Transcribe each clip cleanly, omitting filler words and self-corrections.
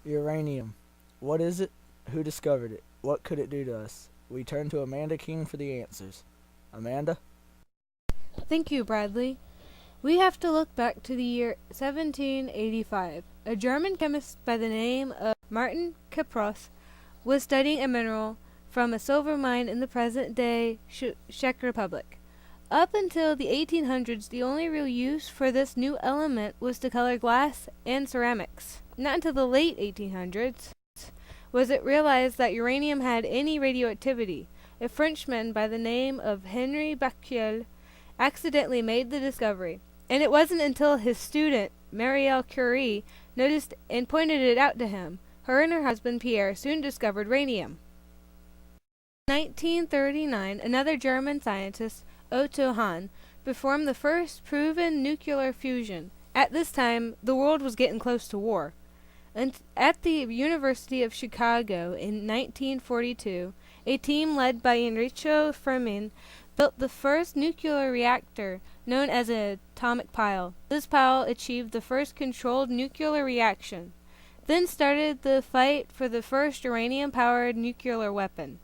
Uranium. What is it? Who discovered it? What could it do to us? We turn to Amanda King for the answers. Amanda? Thank you, Bradley. We have to look back to the year 1785. A German chemist by the name of Martin Klaproth was studying a mineral from a silver mine in the present-day Czech Republic. Up until the 1800s, the only real use for this new element was to color glass and ceramics. Not until the late 1800s was it realized that uranium had any radioactivity. A Frenchman by the name of Henri Becquerel accidentally made the discovery, and it wasn't until his student, Marie Curie, noticed and pointed it out to him. Her and her husband Pierre soon discovered radium. In 1939, another German scientist, Otto Hahn, performed the first proven nuclear fusion. At this time, the world was getting close to war. And at the University of Chicago in 1942, a team led by Enrico Fermi built the first nuclear reactor, known as an atomic pile. This pile achieved the first controlled nuclear reaction. Then started the fight for the first uranium-powered nuclear weapon.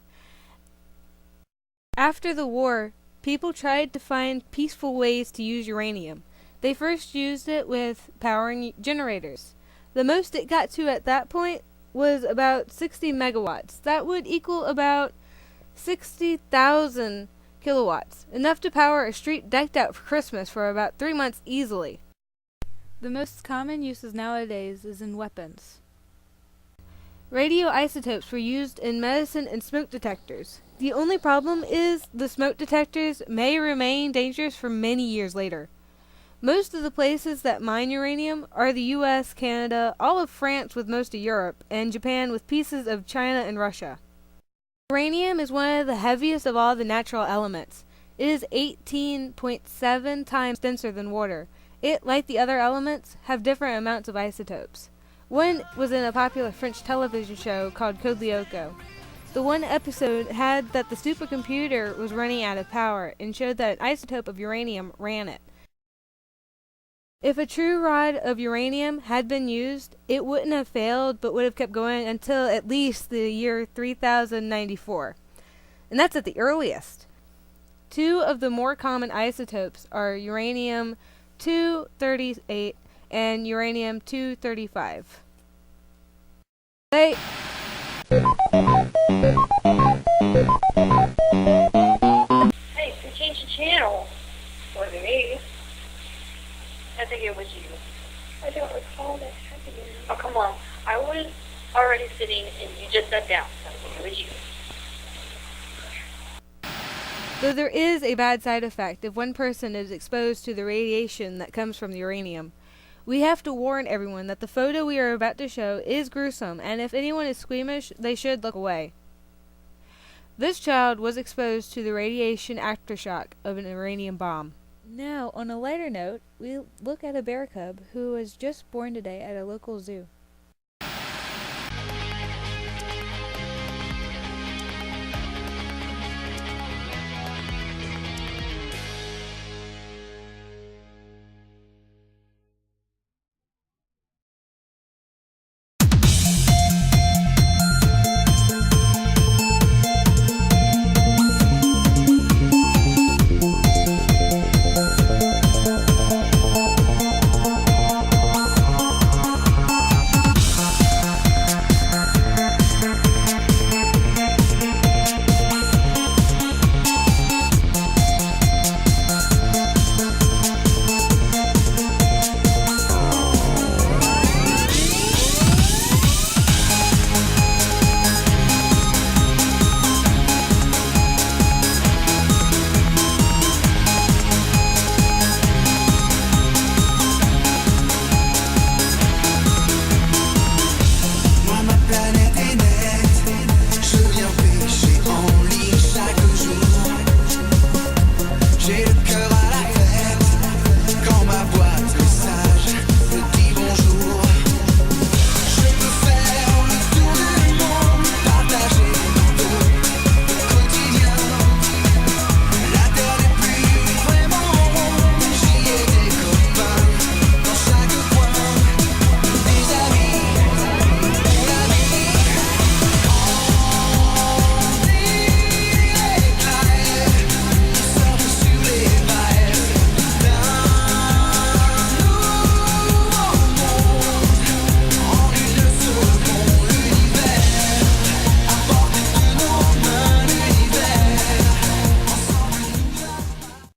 After the war, people tried to find peaceful ways to use uranium. They first used it with powering generators. The most it got to at that point was about 60 megawatts. That would equal about 60,000 kilowatts, enough to power a street decked out for Christmas for about 3 months easily. The most common uses nowadays is in weapons. Radioisotopes were used in medicine and smoke detectors. The only problem is the smoke detectors may remain dangerous for many years later. Most of the places that mine uranium are the US, Canada, all of France with most of Europe, and Japan with pieces of China and Russia. Uranium is one of the heaviest of all the natural elements. It is 18.7 times denser than water. It, like the other elements, have different amounts of isotopes. One was in a popular French television show called Code Lyoko. The one episode had that the supercomputer was running out of power and showed that an isotope of uranium ran it. If a true rod of uranium had been used, it wouldn't have failed but would have kept going until at least the year 3094. And that's at the earliest. Two of the more common isotopes are uranium-238 and uranium-235. Hey, you changed the channel. Wasn't me. I think it was you. I don't recall that happening. Oh, come on. I was already sitting and you just sat down. So I think it was you. though there is a bad side effect if one person is exposed to the radiation that comes from the uranium. We have to warn everyone that the photo we are about to show is gruesome, and if anyone is squeamish, they should look away. This child was exposed to the radiation aftershock of an uranium bomb. Now, on a lighter note, we look at a bear cub who was just born today at a local zoo.